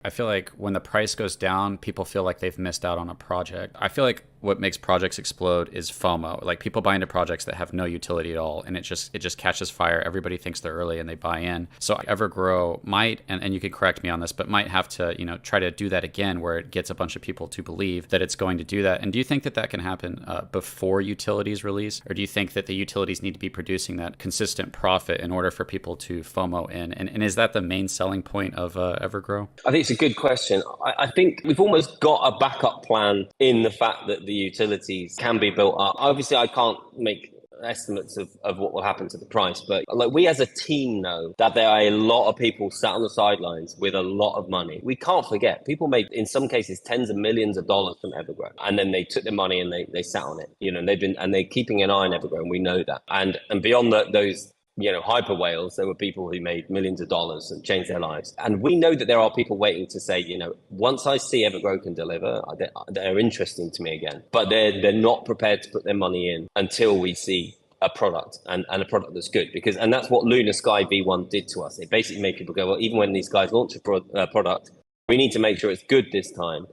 I feel like when the price goes down, people feel like they've missed out on a project. I feel like what makes projects explode is FOMO. Like people buy into projects that have no utility at all, and it just catches fire. Everybody thinks they're early and they buy in. So Evergrow might, and you can correct me on this, but might have to, try to do that again where it gets a bunch of people to believe that it's going to do that. And do you think that that can happen before utilities release? Or do you think that the utilities need to be producing that consistent profit in order for people to FOMO in? And is that the main selling point of Evergrow? I think it's a good question. I think we've almost got a backup plan in the fact that the utilities can be built up. Obviously, I can't make estimates of what will happen to the price, but like we as a team know that there are a lot of people sat on the sidelines with a lot of money. We can't forget people made in some cases tens of millions of dollars from Evergrow, and then they took the money and they sat on it, and they're keeping an eye on Evergrow, and we know that. And beyond those hyper whales, there were people who made millions of dollars and changed their lives. And we know that there are people waiting to say, once I see Evergrow can deliver, they're interesting to me again. But they're not prepared to put their money in until we see a product and a product that's good. And that's what Lunar Sky V1 did to us. It basically made people go, well, even when these guys launch a product, we need to make sure it's good this time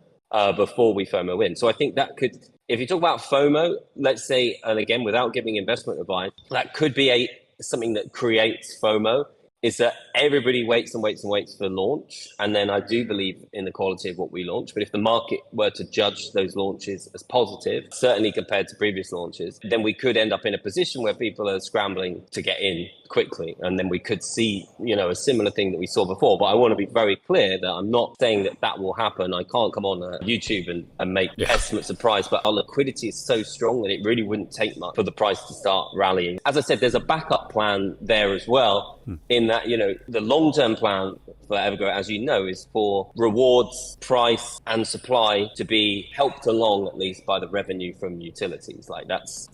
before we FOMO in. So I think that could, if you talk about FOMO, let's say, and again, without giving investment advice, that could be something that creates FOMO, is that everybody waits and waits and waits for launch. And then I do believe in the quality of what we launch. But if the market were to judge those launches as positive, certainly compared to previous launches, then we could end up in a position where people are scrambling to get in quickly. And then we could see, a similar thing that we saw before. But I want to be very clear that I'm not saying that will happen. I can't come on YouTube and make estimates of price, but our liquidity is so strong that it really wouldn't take much for the price to start rallying. As I said, there's a backup plan there as well, in that, the long-term plan for Evergrow, as you know, is for rewards, price, and supply to be helped along at least by the revenue from utilities.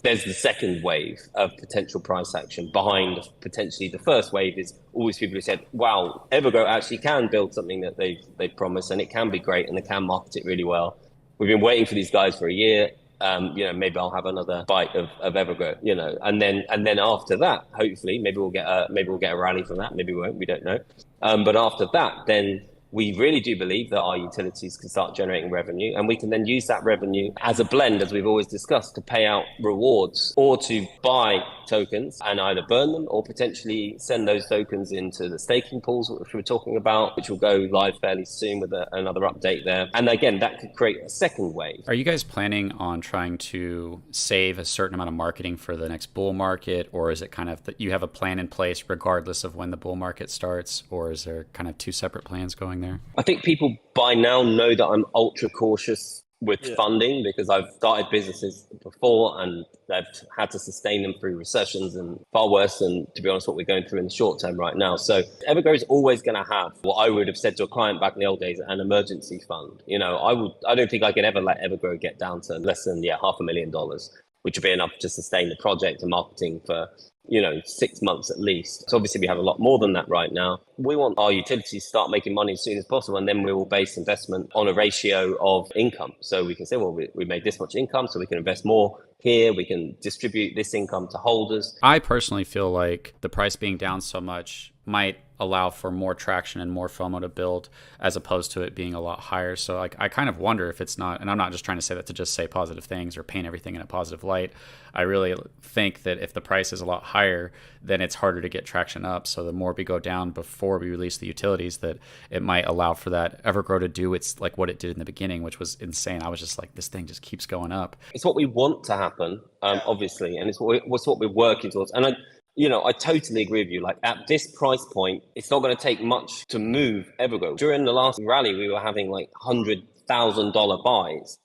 There's the second wave of potential price action behind potentially the first wave is always people who said, wow, Evergrow actually can build something that they've promised, and it can be great, and they can market it really well. We've been waiting for these guys for a year. Maybe I'll have another bite of Evergrow, and then after that, hopefully, maybe we'll get a rally from that. Maybe we won't. We don't know. But after that, then we really do believe that our utilities can start generating revenue, and we can then use that revenue as a blend, as we've always discussed, to pay out rewards or to buy tokens and either burn them or potentially send those tokens into the staking pools, which we're talking about, which will go live fairly soon with another update there. And again, that could create a second wave. Are you guys planning on trying to save a certain amount of marketing for the next bull market, or is it kind of that you have a plan in place regardless of when the bull market starts, or is there kind of two separate plans going there? I think people by now know that I'm ultra cautious with funding, because I've started businesses before and I've had to sustain them through recessions and far worse than, to be honest, what we're going through in the short term right now. So Evergrow is always going to have what I would have said to a client back in the old days, an emergency fund. I don't think I could ever let Evergrow get down to less than $500,000, which would be enough to sustain the project and marketing for 6 months at least. So obviously we have a lot more than that right now. We want our utilities to start making money as soon as possible, and then we will base investment on a ratio of income. So we can say, well, we made this much income, so we can invest more here. We can distribute this income to holders. I personally feel like the price being down so much might allow for more traction and more FOMO to build, as opposed to it being a lot higher. So I kind of wonder if it's not, and I'm not just trying to say that to just say positive things or paint everything in a positive light. I really think that if the price is a lot higher, then it's harder to get traction up. So the more we go down before we release the utilities, that it might allow for that Evergrow to do its like what it did in the beginning, which was insane. I was just like, this thing just keeps going up. It's what we want to happen, obviously, and it's what we're working towards. And I totally agree with you. Like at this price point, it's not going to take much to move Evergrow. During the last rally, we were having like $100,000 buys,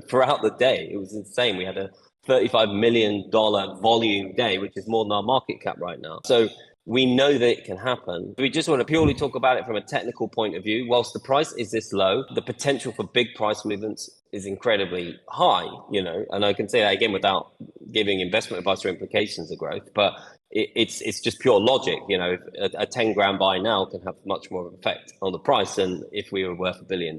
throughout the day. It was insane. We had a $35 million volume day, which is more than our market cap right now. So we know that it can happen. We just want to purely talk about it from a technical point of view. Whilst the price is this low, the potential for big price movements is incredibly high, and I can say that again without giving investment advice or implications of growth. But it's just pure logic. A 10 grand buy now can have much more of an effect on the price than if we were worth $1 billion.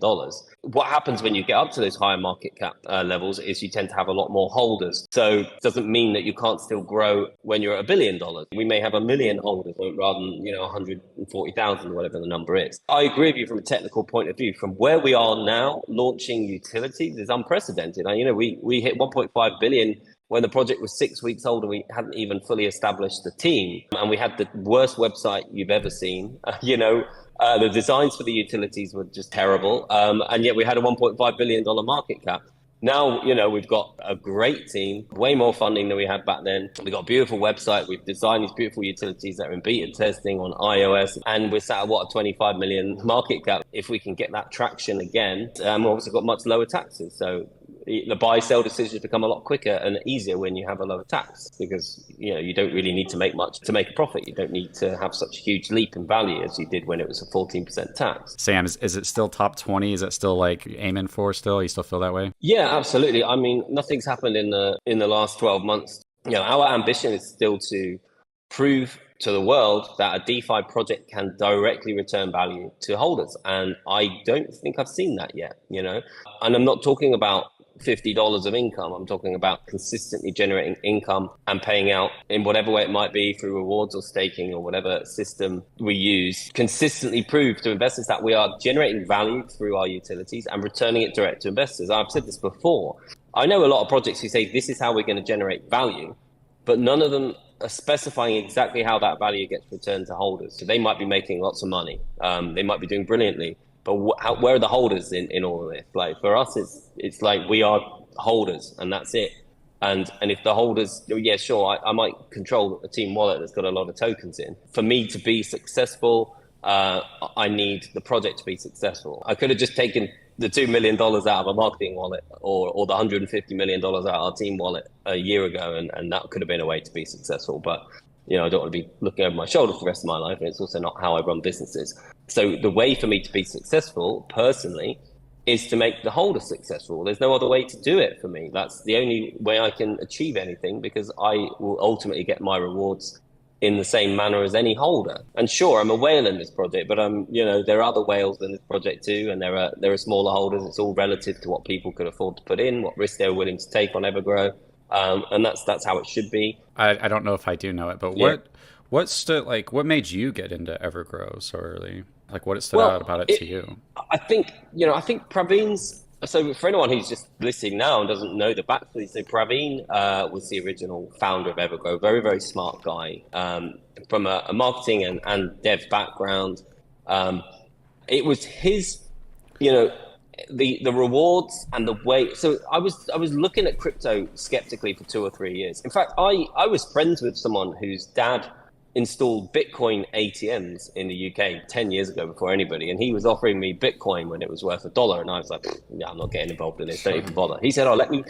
What happens when you get up to those higher market cap levels is you tend to have a lot more holders. So it doesn't mean that you can't still grow when you're at $1 billion. We may have 1 million holders rather than 140,000 or whatever the number is. I agree with you from a technical point of view. From where we are now, launching utilities is unprecedented. We hit 1.5 billion when the project was 6 weeks old and we hadn't even fully established the team. And we had the worst website you've ever seen. The designs for the utilities were just terrible. And yet we had a $1.5 billion market cap. Now, we've got a great team, way more funding than we had back then. We've got a beautiful website. We've designed these beautiful utilities that are in beta testing on iOS. And we're sat at, a 25 million market cap. If we can get that traction again, we've also got much lower taxes. So the buy-sell decisions become a lot quicker and easier when you have a lower tax, because you don't really need to make much to make a profit. You don't need to have such a huge leap in value as you did when it was a 14% tax. Sam, is it still top 20? Is it still like aiming for still? You still feel that way? Yeah, absolutely. I mean, nothing's happened in the last 12 months. Our ambition is still to prove to the world that a DeFi project can directly return value to holders. And I don't think I've seen that yet, And I'm not talking about $50 of income. I'm talking about consistently generating income and paying out in whatever way it might be, through rewards or staking or whatever system we use. Consistently prove to investors that we are generating value through our utilities and returning it direct to investors. I've said this before. I know a lot of projects who say this is how we're going to generate value, but none of them are specifying exactly how that value gets returned to holders. So they might be making lots of money. They might be doing brilliantly. But where are the holders in all of this? Like, for us, it's like we are holders and that's it. And if the holders, yeah, sure, I might control a team wallet that's got a lot of tokens in. For me to be successful, I need the project to be successful. I could have just taken the $2 million out of a marketing wallet or the $150 million out of our team wallet a year ago, and that could have been a way to be successful. But I don't want to be looking over my shoulder for the rest of my life, and it's also not how I run businesses. So the way for me to be successful personally is to make the holder successful. There's no other way to do it for me. That's the only way I can achieve anything, because I will ultimately get my rewards in the same manner as any holder. And sure, I'm a whale in this project, but there are other whales in this project too, and there are smaller holders. It's all relative to what people could afford to put in, what risk they're willing to take on Evergrow. And that's how it should be. I don't know if I do know it, but Yeah. what made you get into Evergrow so early? Like, what stood out about it to you? I think Praveen's. So for anyone who's just listening now and doesn't know the backstory, so Praveen was the original founder of Evergrow. Very, very smart guy, from a marketing and dev background. It was his, the rewards and the way. So I was looking at crypto skeptically for 2 or 3 years. In fact, I was friends with someone whose dad installed Bitcoin ATMs in the UK 10 years ago before anybody, and he was offering me Bitcoin when it was worth $1, and I was like, yeah, I'm not getting involved in this, don't even bother. He said, let me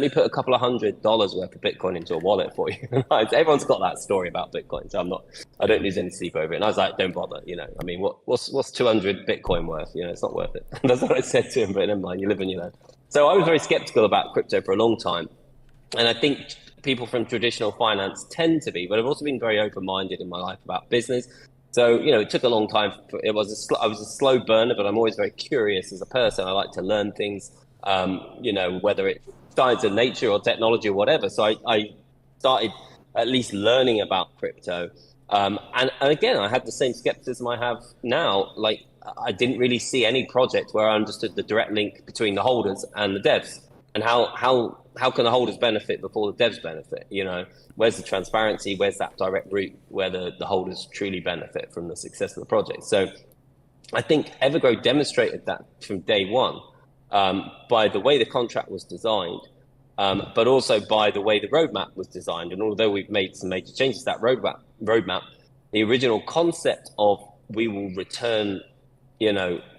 put a couple of $100 worth of Bitcoin into a wallet for you. Everyone's got that story about Bitcoin, so I don't lose any sleep over it. And I was like, don't bother, I mean, what's 200 Bitcoin worth? It's not worth it. That's what I said to him, but never mind, you live and you learn. So I was very skeptical about crypto for a long time, and I think people from traditional finance tend to be, but I've also been very open-minded in my life about business. So, it took a long time. I was a slow burner, but I'm always very curious as a person. I like to learn things, whether it's science and nature or technology or whatever. So I started at least learning about crypto. And again, I had the same skepticism I have now. Like, I didn't really see any project where I understood the direct link between the holders and the devs. And how can the holders benefit before the devs benefit? Where's the transparency? Where's that direct route where the holders truly benefit from the success of the project? So I think Evergrow demonstrated that from day one, by the way the contract was designed, but also by the way the roadmap was designed. And although we've made some major changes to that roadmap, the original concept of we will return,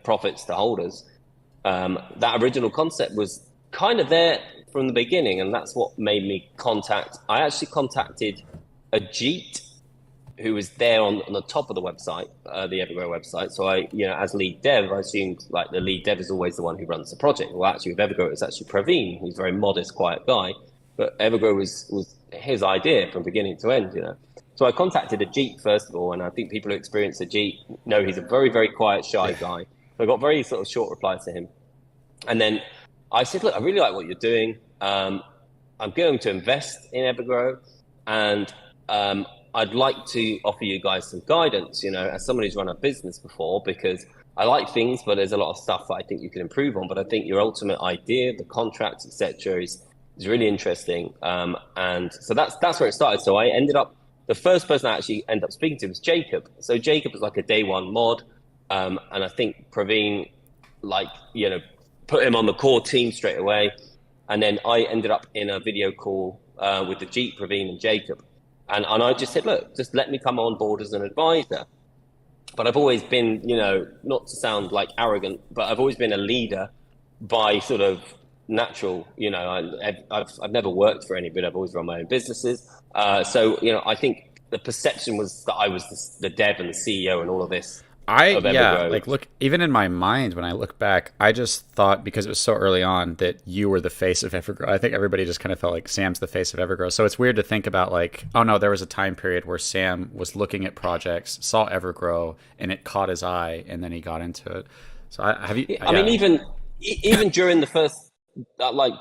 profits to holders, that original concept was kind of there from the beginning, and that's what made me I actually contacted Ajit, who was there on the top of the website, the Evergrow website. So I, as lead dev, I assumed like the lead dev is always the one who runs the project. Well, actually with Evergrow, it's actually Praveen. He's a very modest, quiet guy, but Evergrow was his idea from beginning to end, So I contacted Ajit first of all, and I think people who experience Ajit know he's a very, very quiet, shy guy. So I got very sort of short replies to him. And then I said, look, I really like what you're doing. I'm going to invest in Evergrow, and I'd like to offer you guys some guidance, as someone who's run a business before, because I like things, but there's a lot of stuff that I think you can improve on. But I think your ultimate idea, the contracts, etc., is really interesting. And so that's where it started. So I ended up, the first person I actually ended up speaking to was Jacob. So Jacob was like a day one mod. And I think Praveen, put him on the core team straight away. And then I ended up in a video call with the Jeep, Praveen and Jacob. And I just said, look, just let me come on board as an advisor. But I've always been, not to sound like arrogant, but I've always been a leader by sort of natural. I've never worked for anybody. I've always run my own businesses. So I think the perception was that I was the dev and the CEO and all of this. Look, even in my mind, when I look back, I just thought, because it was so early on, that you were the face of Evergrow. I think everybody just kind of felt like Sam's the face of Evergrow. So it's weird to think about like, oh no, there was a time period where Sam was looking at projects, saw Evergrow, and it caught his eye, and then he got into it. So I mean, even during the first,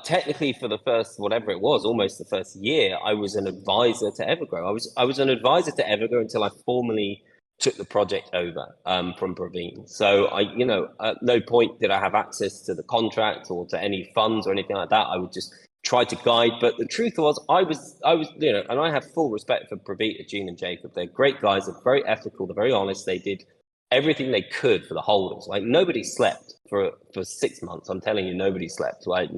technically for the first, whatever it was, almost the first year, I was an advisor to Evergrow. I was an advisor to Evergrow until I formally took the project over from Praveen. So at no point did I have access to the contract or to any funds or anything like that. I would just try to guide. But the truth was, I was, and I have full respect for Praveen, Gene, and Jacob. They're great guys. They're very ethical. They're very honest. They did everything they could for the holders. Like nobody slept for 6 months. I'm telling you, nobody slept. Like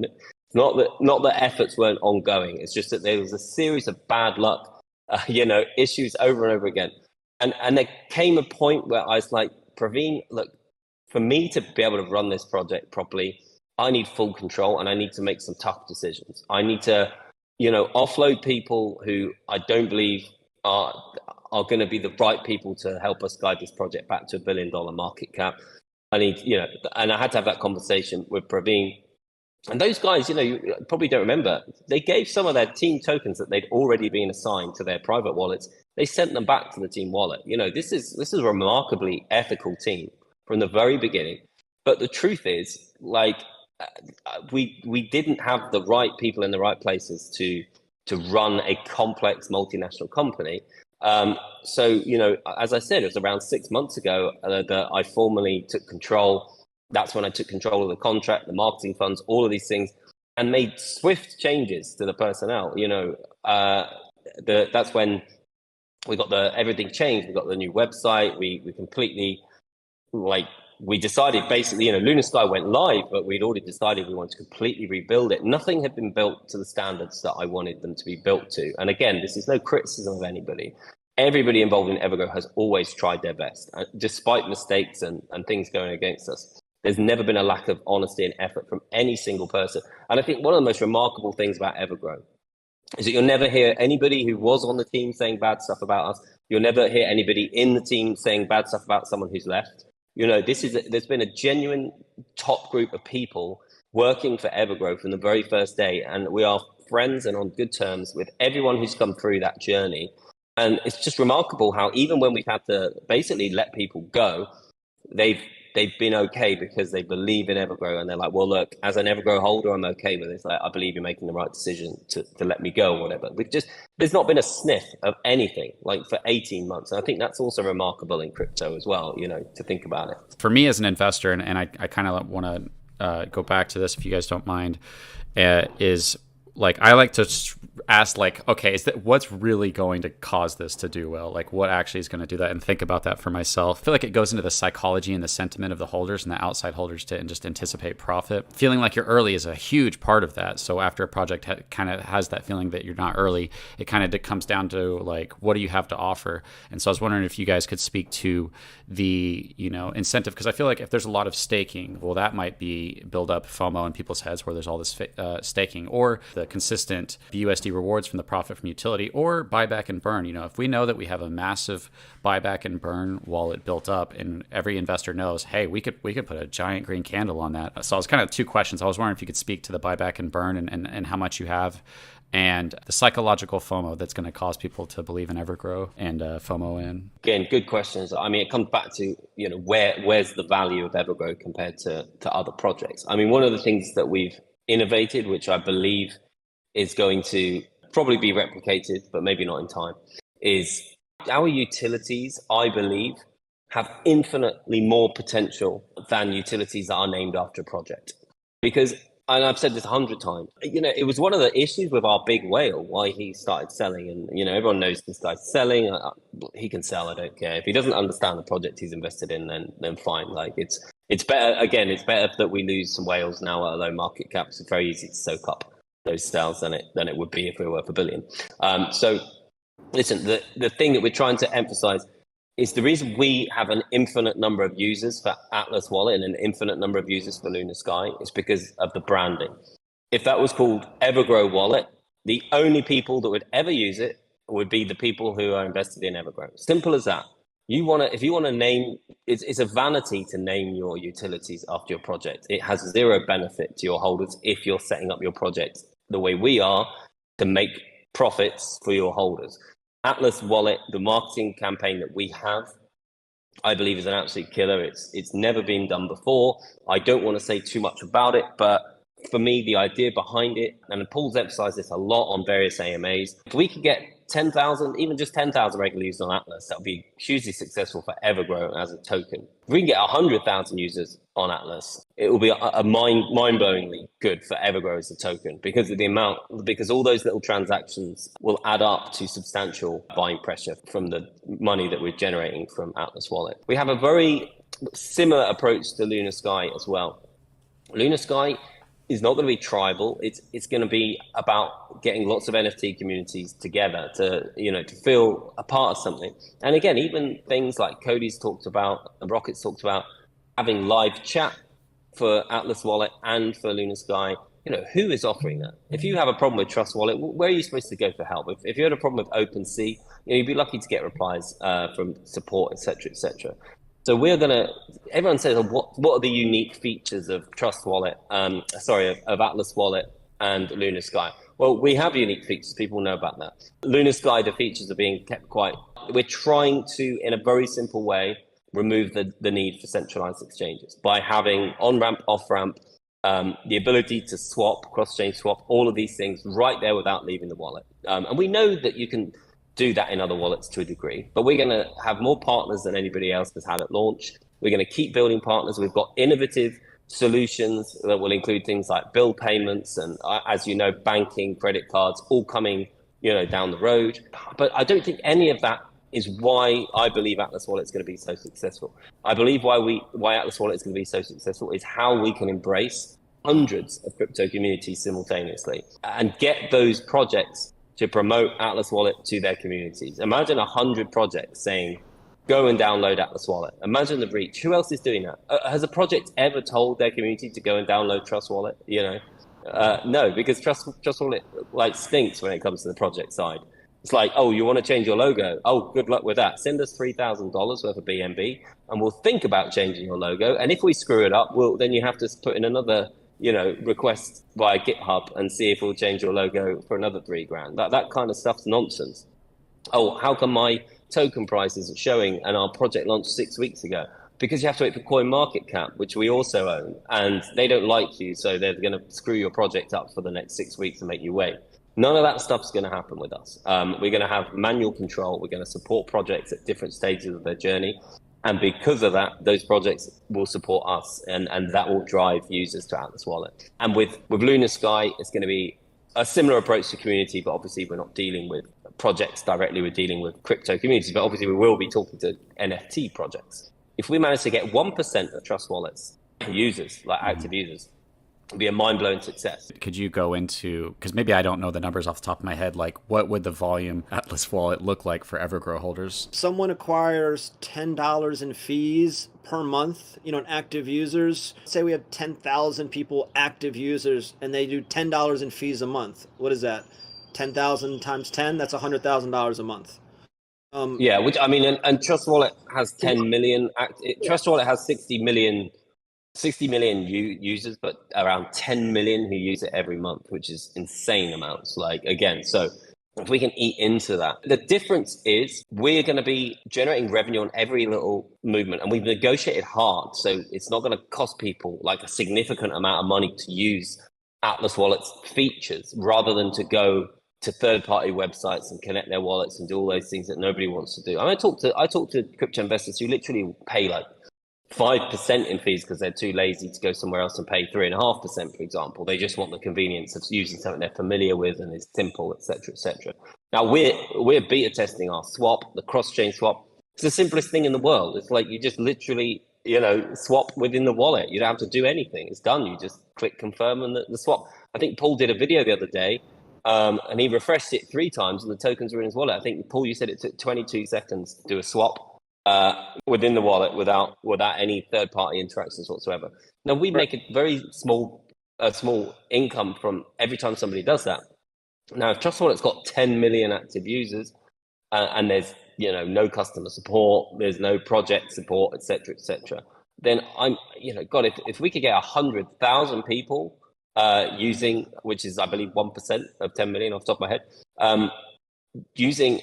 not that efforts weren't ongoing. It's just that there was a series of bad luck, issues over and over again. And there came a point where I was like, Praveen, look, for me to be able to run this project properly, I need full control and I need to make some tough decisions. I need to, offload people who I don't believe are going to be the right people to help us guide this project back to $1 billion market cap. I need, and I had to have that conversation with Praveen. And those guys, you probably don't remember, they gave some of their team tokens that they'd already been assigned to their private wallets. They sent them back to the team wallet. This is a remarkably ethical team from the very beginning. But the truth is, we didn't have the right people in the right places to run a complex multinational company. So, as I said, it was around 6 months ago that I formally took control. That's when I took control of the contract, the marketing funds, all of these things, and made swift changes to the personnel. That's when we got everything changed. We got the new website. We completely, we decided basically, Lunar Sky went live, but we'd already decided we wanted to completely rebuild it. Nothing had been built to the standards that I wanted them to be built to. And again, this is no criticism of anybody. Everybody involved in Evergrow has always tried their best, despite mistakes and things going against us. There's never been a lack of honesty and effort from any single person. And I think one of the most remarkable things about Evergrow is that you'll never hear anybody who was on the team saying bad stuff about us. You'll never hear anybody in the team saying bad stuff about someone who's left. There's been a genuine top group of people working for Evergrow from the very first day. And we are friends and on good terms with everyone who's come through that journey. And it's just remarkable how even when we've had to basically let people go, they've been okay because they believe in Evergrow and they're like, well, look, as an Evergrow holder, I'm okay with this. I believe you're making the right decision to let me go or whatever. There's not been a sniff of anything for 18 months. And I think that's also remarkable in crypto as well, to think about it. For me as an investor, and I kind of want to go back to this if you guys don't mind, is I like to ask okay, what's really going to cause this to do well? What actually is going to do that, and think about that for myself. I feel like it goes into the psychology and the sentiment of the holders and the outside holders to just anticipate profit. Feeling like you're early is a huge part of that. So after a project kind of has that feeling that you're not early, it kind of comes down to what do you have to offer? And so I was wondering if you guys could speak to the incentive, because I feel like if there's a lot of staking, well, that might be build up FOMO in people's heads where there's all this staking, or the consistent BUSD rewards from the profit from utility, or buyback and burn. If we know that we have a massive buyback and burn wallet built up, and every investor knows, hey, we could put a giant green candle on that. So I was kind of two questions. I was wondering if you could speak to the buyback and burn and how much you have and the psychological FOMO that's going to cause people to believe in Evergrow and FOMO in? Again, good questions. I mean, it comes back to, where's the value of Evergrow compared to other projects? I mean, one of the things that we've innovated, which I believe is going to probably be replicated, but maybe not in time, is our utilities, I believe, have infinitely more potential than utilities that are named after a project. Because, and I've said this 100 times, it was one of the issues with our big whale, why he started selling. And, everyone knows this guy's selling. He can sell, I don't care. If he doesn't understand the project he's invested in, then fine. Like it's better, again, it's better that we lose some whales now at a low market cap. It's very easy to soak up those sales than it would be if we were worth $1 billion. So listen, the thing that we're trying to emphasize is the reason we have an infinite number of users for Atlas Wallet and an infinite number of users for Lunar Sky is because of the branding. If that was called Evergrow Wallet, the only people that would ever use it would be the people who are invested in Evergrow. Simple as that. If you want to name, it's a vanity to name your utilities after your project. It has zero benefit to your holders if you're setting up your project the way we are to make profits for your holders. Atlas Wallet, the marketing campaign that we have, I believe is an absolute killer. It's never been done before. I don't want to say too much about it, but for me, the idea behind it, and Paul's emphasized this a lot on various AMAs, if we could get 10,000, even just 10,000 regular users on Atlas, that would be hugely successful for Evergrow as a token. If we can get 100,000 users on Atlas, it will be a mind-blowingly good for Evergrow as a token because all those little transactions will add up to substantial buying pressure from the money that we're generating from Atlas Wallet. We have a very similar approach to Lunar Sky as well. Lunar Sky is not going to be tribal. It's going to be about getting lots of NFT communities together to feel a part of something. And again, even things like Cody's talked about and Rocket's talked about having live chat for Atlas Wallet and for Lunar Sky. Who is offering that? If you have a problem with Trust Wallet, where are you supposed to go for help? If you had a problem with OpenSea, you'd be lucky to get replies from support, etc., etc. So everyone says, what are the unique features of Trust Wallet, of Atlas Wallet and Lunar Sky? Well, we have unique features. People know about that. Lunar Sky, the features are being kept quiet. We're trying to, in a very simple way, remove the need for centralized exchanges by having on-ramp, off-ramp, the ability to swap, cross-chain swap, all of these things right there without leaving the wallet. And we know that you can do that in other wallets to a degree, but we're going to have more partners than anybody else has had at launch. We're going to keep building partners. We've got innovative solutions that will include things like bill payments and, as you know, banking, credit cards, all coming, down the road. But I don't think any of that is why I believe Atlas Wallet is going to be so successful. I believe why Atlas Wallet is going to be so successful is how we can embrace hundreds of crypto communities simultaneously and get those projects to promote Atlas Wallet to their communities. Imagine 100 projects saying, go and download Atlas Wallet. Imagine the reach. Who else is doing that? Has a project ever told their community to go and download Trust Wallet? No, because Trust Wallet stinks when it comes to the project side. It's like, oh, you want to change your logo? Oh, good luck with that. Send us $3,000 worth of BNB and we'll think about changing your logo. And if we screw it up, then you have to put in another request via GitHub and see if we'll change your logo for another $3,000. That kind of stuff's nonsense. Oh, how come my token price isn't showing and our project launched 6 weeks ago? Because you have to wait for CoinMarketCap, which we also own, and they don't like you, so they're going to screw your project up for the next 6 weeks and make you wait. None of that stuff's going to happen with us. We're going to have manual control. We're going to support projects at different stages of their journey. And because of that, those projects will support us and that will drive users to Atlas Wallet. And with Lunar Sky, it's going to be a similar approach to community, but obviously we're not dealing with projects directly, we're dealing with crypto communities, but obviously we will be talking to NFT projects. If we manage to get 1% of Trust Wallet's users, like active users, it'd be a mind-blowing success. Could you go into, because maybe I don't know the numbers off the top of my head, like what would the volume Atlas Wallet look like for Evergrow holders? Someone acquires $10 in fees per month, in active users. Say we have 10,000 people, active users, and they do $10 in fees a month. What is that? 10,000 times 10? That's $100,000 a month. Yeah, which I mean, and Trust Wallet has 10 million. Trust Wallet has 60 million 60 million users, but around 10 million who use it every month, which is insane amounts. Like, again, so if we can eat into that, the difference is we're going to be generating revenue on every little movement, and we've negotiated hard. So it's not going to cost people like a significant amount of money to use Atlas Wallet's features, rather than to go to third-party websites and connect their wallets and do all those things that nobody wants to do. I mean, I talk to crypto investors who literally pay like 5% in fees because they're too lazy to go somewhere else and pay 3.5%, for example. They just want the convenience of using something they're familiar with and is simple, etc., etc. Now we're beta testing our swap, the cross-chain swap. It's the simplest thing in the world. It's like you just literally, swap within the wallet. You don't have to do anything. It's done. You just click confirm and the swap. I think Paul did a video the other day, and he refreshed it 3 times and the tokens were in his wallet. I think, Paul, you said it took 22 seconds to do a swap within the wallet without any third-party interactions whatsoever. Now we make a very small income from every time somebody does that. Now, if Trust Wallet's got 10 million active users and there's no customer support, there's no project support, etc., then I'm God, if we could get 100,000 people using, which is I believe 1% of 10 million off the top of my head, using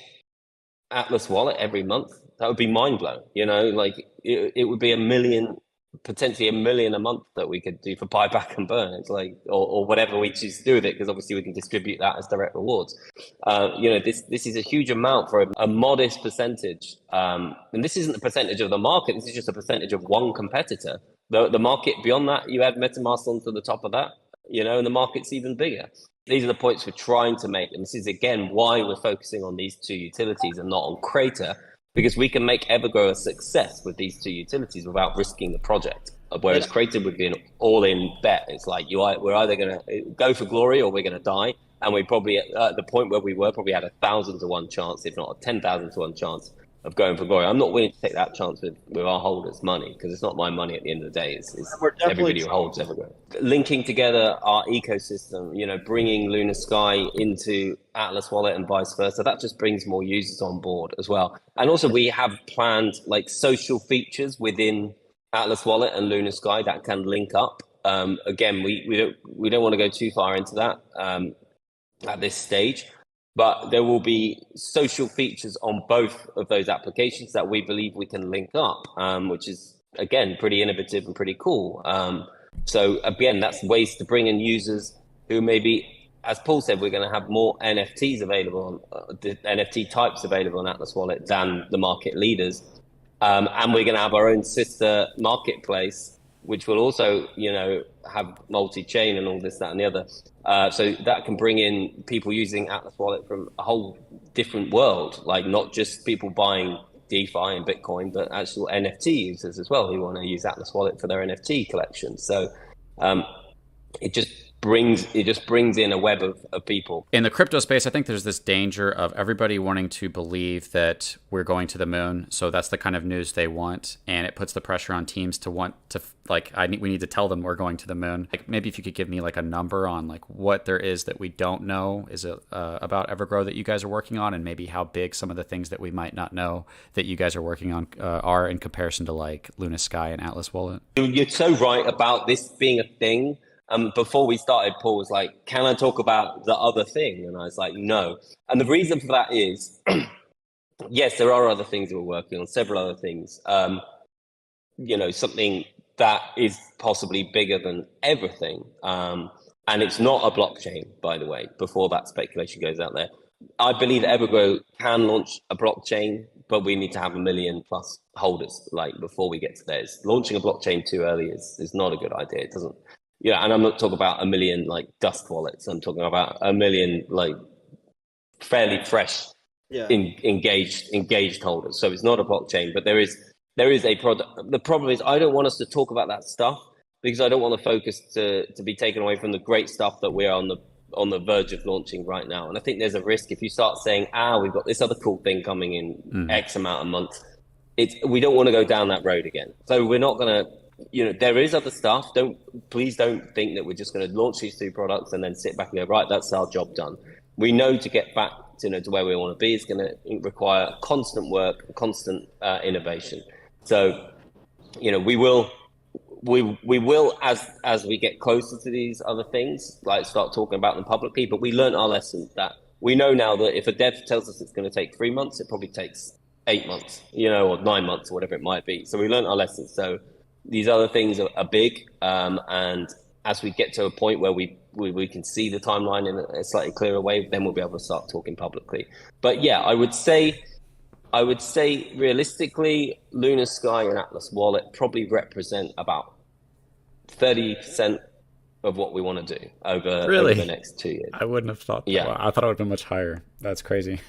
Atlas Wallet every month, that would be mind blowing. Like it would be potentially a million a month that we could do for buyback and burn. It's like, or whatever we choose to do with it, because obviously we can distribute that as direct rewards. This is a huge amount for a modest percentage. And this isn't a percentage of the market. This is just a percentage of one competitor. The market beyond that, you add MetaMask onto the top of that, and the market's even bigger. These are the points we're trying to make. And this is, again, why we're focusing on these 2 utilities and not on Crater, because we can make Evergrow a success with these 2 utilities without risking the project. Whereas Crater would be an all-in bet. It's like we're either going to go for glory or we're going to die. And we probably, at the point where we were, probably had 1,000 to 1 chance, if not a 10,000 to 1 chance of going for glory. I'm not willing to take that chance with our holders' money, because it's not my money at the end of the day. It's everybody who holds Evergrow. Linking together our ecosystem, bringing Lunar Sky into Atlas Wallet and vice versa, that just brings more users on board as well. And also we have planned like social features within Atlas Wallet and Lunar Sky that can link up. Again, we don't want to go too far into that at this stage. But there will be social features on both of those applications that we believe we can link up, which is, again, pretty innovative and pretty cool. So again, that's ways to bring in users who maybe, as Paul said, we're going to have more NFTs available, NFT types available on Atlas Wallet than the market leaders. And we're going to have our own sister marketplace, which will also, have multi-chain and all this, that, and the other. So that can bring in people using Atlas Wallet from a whole different world, like not just people buying DeFi and Bitcoin, but actual NFT users as well who want to use Atlas Wallet for their NFT collection. So it just brings in a web of people. In the crypto space, I think there's this danger of everybody wanting to believe that we're going to the moon. So that's the kind of news they want. And it puts the pressure on teams to want to, we need to tell them we're going to the moon. Like, maybe if you could give me like a number on like what there is that we don't know is about Evergrow that you guys are working on, and maybe how big some of the things that we might not know that you guys are working on are in comparison to like Luna Sky and Atlas Wallet. You're so right about this being a thing. Before we started, Paul was like, can I talk about the other thing? And I was like, no. And the reason for that is, yes, there are other things that we're working on, several other things. Something that is possibly bigger than everything. And it's not a blockchain, by the way, before that speculation goes out there. I believe Evergrow can launch a blockchain, but we need to have 1 million plus holders, before we get to theirs. Launching a blockchain too early is not a good idea. It doesn't. Yeah, and I'm not talking about 1 million dust wallets. I'm talking about 1 million fairly fresh, engaged holders. So it's not a blockchain, but there is a product. The problem is I don't want us to talk about that stuff because I don't want the focus to be taken away from the great stuff that we're on the verge of launching right now. And I think there's a risk if you start saying, we've got this other cool thing coming in X amount of months. We don't want to go down that road again. So we're not going to. There is other stuff. Please don't think that we're just going to launch these 2 products and then sit back and go, right, that's our job done. We know to get back to where we want to be is going to require constant work, constant innovation. So, we will we will, as we get closer to these other things, like start talking about them publicly. But we learned our lesson that we know now that if a dev tells us it's going to take 3 months, it probably takes 8 months, or 9 months or whatever it might be. So we learned our lesson. So these other things are big, and as we get to a point where we can see the timeline in a slightly clearer way, then we'll be able to start talking publicly. But yeah, I would say realistically, Lunar Sky and Atlas Wallet probably represent about 30% of what we want to do over Really? the next 2 years. I wouldn't have thought that. Yeah. Wow, I thought it would have been much higher. That's crazy.